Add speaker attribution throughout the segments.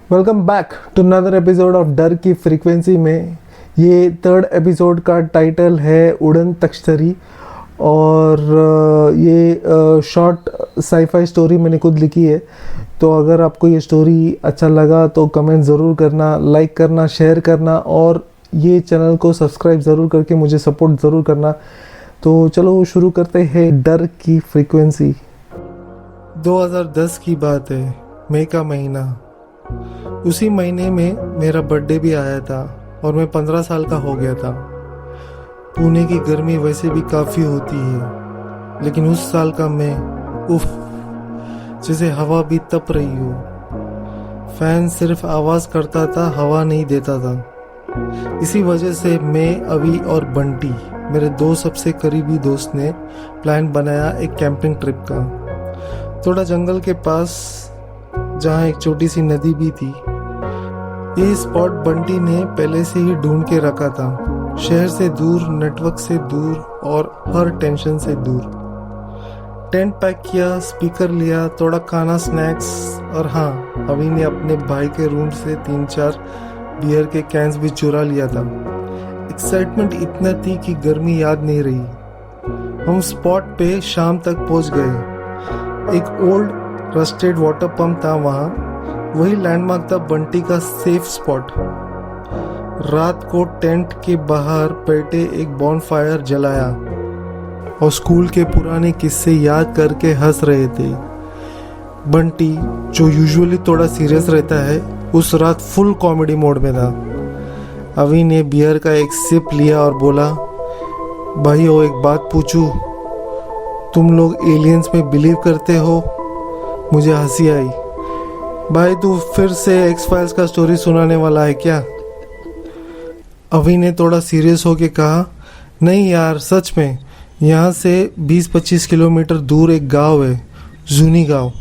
Speaker 1: Welcome back to another episode of डर की frequency में। ये थर्ड एपिसोड का टाइटल है उड़न तख्तरी और ये शॉर्ट साईफाई स्टोरी मैंने खुद लिखी है। तो अगर आपको ये स्टोरी अच्छा लगा तो कमेंट ज़रूर करना, लाइक करना, शेयर करना और ये चैनल को सब्सक्राइब ज़रूर करके मुझे सपोर्ट ज़रूर करना। तो चलो शुरू करते हैं डर की फ्रीक्वेंसी। 2010 की बात है, मई का महीना। उसी महीने में मेरा बर्थडे भी आया था और मैं 15 साल का हो गया था। पुणे की गर्मी वैसे भी काफ़ी होती है, लेकिन उस साल का मैं उफ, जैसे हवा भी तप रही हो। फैन सिर्फ आवाज़ करता था, हवा नहीं देता था। इसी वजह से मैं, अभी और बंटी, मेरे दो सबसे करीबी दोस्त ने प्लान बनाया एक कैंपिंग ट्रिप का। थोड़ा जंगल के पास, जहाँ एक छोटी सी नदी भी थी। ये स्पॉट बंटी ने पहले से ही ढूंढ के रखा था, शहर से दूर, नेटवर्क से दूर और हर टेंशन से दूर। टेंट पैक किया, स्पीकर लिया, थोड़ा खाना, स्नैक्स और हाँ, अभी ने अपने भाई के रूम से 3-4 बियर के कैंस भी चुरा लिया था। एक्साइटमेंट इतना थी कि गर्मी याद नहीं रही। हम स्पॉट पे शाम तक पहुंच गए। एक ओल्ड रस्टेड वाटर पंप था वहाँ। वही लैंडमार्क था बंटी का सेफ स्पॉट। रात को टेंट के बाहर बैठे एक बॉनफायर जलाया और स्कूल के पुराने किस्से याद करके हंस रहे थे। बंटी, जो यूजुअली थोड़ा सीरियस रहता है, उस रात फुल कॉमेडी मोड में था। अभी ने बियर का एक सिप लिया और बोला, भाइयों एक बात पूछूं, तुम लोग एलियंस में बिलीव करते हो? मुझे हंसी आई। भाई तू फिर से एक्स फाइल्स का स्टोरी सुनाने वाला है क्या? अभी ने थोड़ा सीरियस होके कहा, नहीं यार सच में। यहाँ से 20-25 किलोमीटर दूर एक गांव है, जूनी गांव।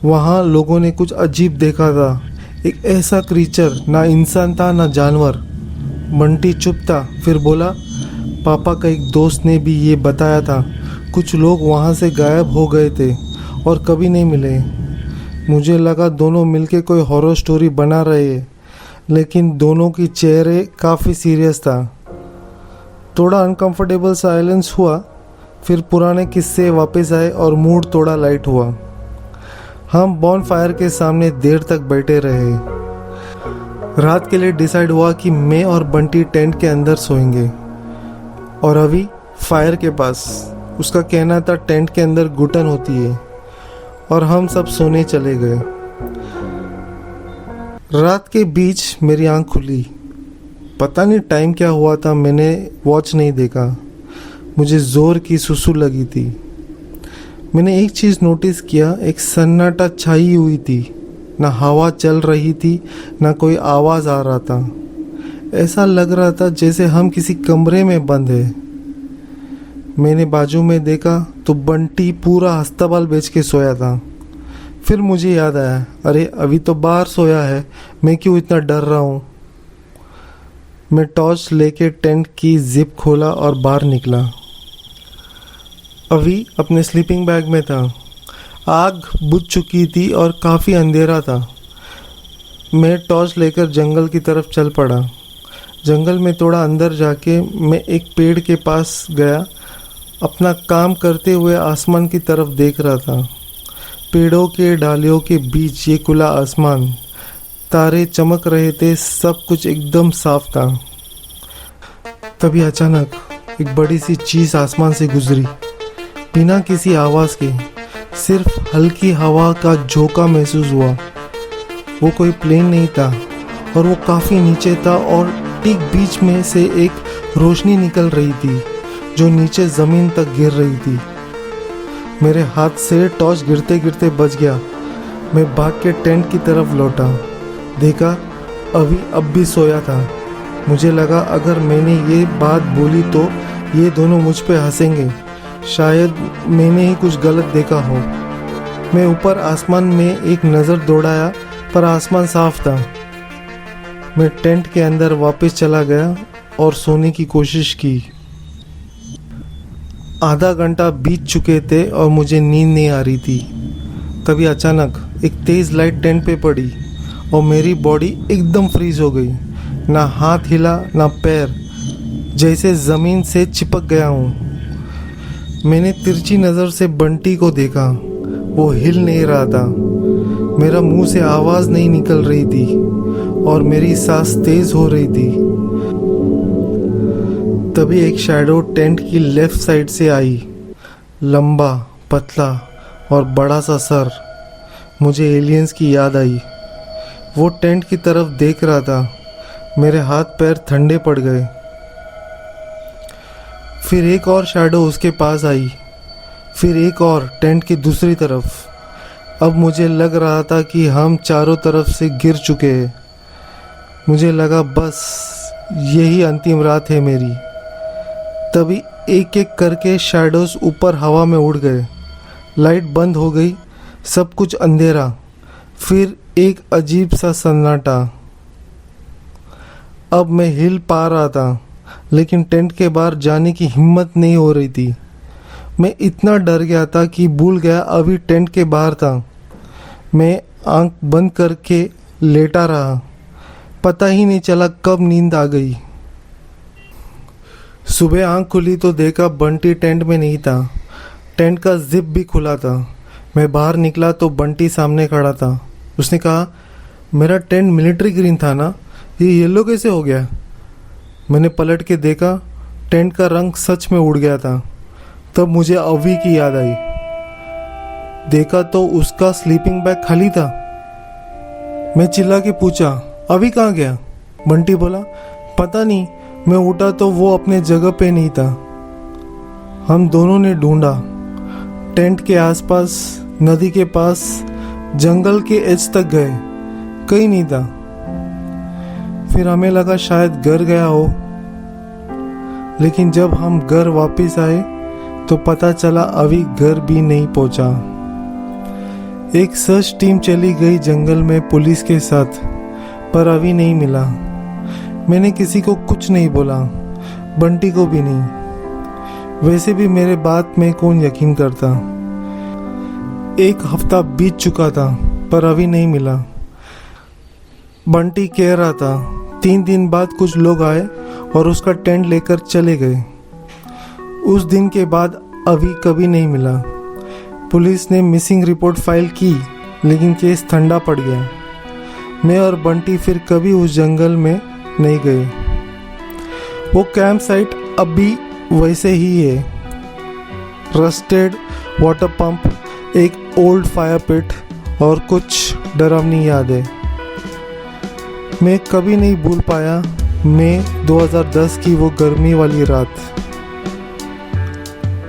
Speaker 1: वहाँ लोगों ने कुछ अजीब देखा था। एक ऐसा क्रीचर, ना इंसान था ना जानवर। बंटी चुप था, फिर बोला, पापा का एक दोस्त ने भी ये बताया था। कुछ लोग वहाँ से गायब हो गए थे और कभी नहीं मिले। मुझे लगा दोनों मिलके कोई हॉरर स्टोरी बना रहे हैं, लेकिन दोनों की चेहरे काफ़ी सीरियस था। थोड़ा अनकंफर्टेबल साइलेंस हुआ, फिर पुराने किस्से वापस आए और मूड थोड़ा लाइट हुआ। हम बॉनफायर के सामने देर तक बैठे रहे। रात के लिए डिसाइड हुआ कि मैं और बंटी टेंट के अंदर सोएंगे और अभी फायर के पास। उसका कहना था टेंट के अंदर घुटन होती है और हम सब सोने चले गए। रात के बीच मेरी आंख खुली। पता नहीं टाइम क्या हुआ था, मैंने वॉच नहीं देखा। मुझे जोर की सुसु लगी थी। मैंने एक चीज़ नोटिस किया, एक सन्नाटा छाई हुई थी। ना हवा चल रही थी, ना कोई आवाज़ आ रहा था। ऐसा लग रहा था जैसे हम किसी कमरे में बंद हैं। मैंने बाजू में देखा तो बंटी पूरा हस्तबाल बेच के सोया था। फिर मुझे याद आया, अरे अभी तो बाहर सोया है, मैं क्यों इतना डर रहा हूँ। मैं टॉर्च लेके टेंट की जिप खोला और बाहर निकला। अभी अपने स्लीपिंग बैग में था। आग बुझ चुकी थी और काफ़ी अंधेरा था। मैं टॉर्च लेकर जंगल की तरफ चल पड़ा। जंगल में थोड़ा अंदर जाके मैं एक पेड़ के पास गया। अपना काम करते हुए आसमान की तरफ देख रहा था। पेड़ों के डालियों के बीच ये खुला आसमान, तारे चमक रहे थे, सब कुछ एकदम साफ था। तभी अचानक एक बड़ी सी चीज़ आसमान से गुजरी, बिना किसी आवाज़ के। सिर्फ हल्की हवा का झोंका महसूस हुआ। वो कोई प्लेन नहीं था और वो काफ़ी नीचे था और ठीक बीच में से एक रोशनी निकल रही थी जो नीचे ज़मीन तक गिर रही थी। मेरे हाथ से टॉर्च गिरते गिरते बच गया। मैं भाग के टेंट की तरफ लौटा। देखा अभी अब भी सोया था। मुझे लगा अगर मैंने ये बात बोली तो ये दोनों मुझ पे हंसेंगे। शायद मैंने ही कुछ गलत देखा हो। मैं ऊपर आसमान में एक नज़र दौड़ाया, पर आसमान साफ था। मैं टेंट के अंदर वापस चला गया और सोने की कोशिश की। आधा घंटा बीत चुके थे और मुझे नींद नहीं आ रही थी। तभी अचानक एक तेज़ लाइट टेंट पे पड़ी और मेरी बॉडी एकदम फ्रीज हो गई। ना हाथ हिला ना पैर, जैसे ज़मीन से चिपक गया हूँ। मैंने तिरछी नज़र से बंटी को देखा, वो हिल नहीं रहा था। मेरा मुंह से आवाज़ नहीं निकल रही थी और मेरी सांस तेज़ हो रही थी। तभी एक शैडो टेंट की लेफ्ट साइड से आई, लंबा, पतला और बड़ा सा सर। मुझे एलियंस की याद आई। वो टेंट की तरफ देख रहा था। मेरे हाथ पैर ठंडे पड़ गए। फिर एक और शैडो उसके पास आई, फिर एक और टेंट की दूसरी तरफ। अब मुझे लग रहा था कि हम चारों तरफ से गिर चुके हैं। मुझे लगा बस यही अंतिम रात है मेरी। तभी एक एक करके शैडोज ऊपर हवा में उड़ गए। लाइट बंद हो गई, सब कुछ अंधेरा। फिर एक अजीब सा सन्नाटा। अब मैं हिल पा रहा था, लेकिन टेंट के बाहर जाने की हिम्मत नहीं हो रही थी। मैं इतना डर गया था कि भूल गया अभी टेंट के बाहर था। मैं आंख बंद करके लेटा रहा। पता ही नहीं चला कब नींद आ गई। सुबह आंख खुली तो देखा बंटी टेंट में नहीं था। टेंट का जिप भी खुला था। मैं बाहर निकला तो बंटी सामने खड़ा था। उसने कहा, मेरा टेंट मिलिट्री ग्रीन था ना, ये येलो कैसे हो गया? मैंने पलट के देखा, टेंट का रंग सच में उड़ गया था। तब मुझे अवी की याद आई। देखा तो उसका स्लीपिंग बैग खाली था। मैं चिल्ला के पूछा, अभी कहाँ गया? बंटी बोला, पता नहीं, मैं उठा तो वो अपने जगह पे नहीं था। हम दोनों ने ढूंढा, टेंट के आसपास, नदी के पास, जंगल के एज तक गए, कहीं नहीं था। फिर हमें लगा शायद घर गया हो, लेकिन जब हम घर वापस आए तो पता चला अभी घर भी नहीं पहुंचा। एक सर्च टीम चली गई जंगल में पुलिस के साथ, पर अभी नहीं मिला। मैंने किसी को कुछ नहीं बोला, बंटी को भी नहीं। वैसे भी मेरे बात में कौन यकीन करता। एक हफ्ता बीत चुका था, पर अभी नहीं मिला। बंटी कह रहा था 3 दिन बाद कुछ लोग आए और उसका टेंट लेकर चले गए। उस दिन के बाद अभी कभी नहीं मिला। पुलिस ने मिसिंग रिपोर्ट फाइल की, लेकिन केस ठंडा पड़ गया। मैं और बंटी फिर कभी उस जंगल में नहीं गए। वो कैंप साइट अब भी वैसे ही है। रस्टेड वाटर पंप, एक ओल्ड फायर पिट और कुछ डरावनी यादें। मैं कभी नहीं भूल पाया मई 2010 की वो गर्मी वाली रात।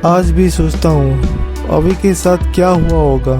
Speaker 1: आज भी सोचता हूँ अभी के साथ क्या हुआ होगा।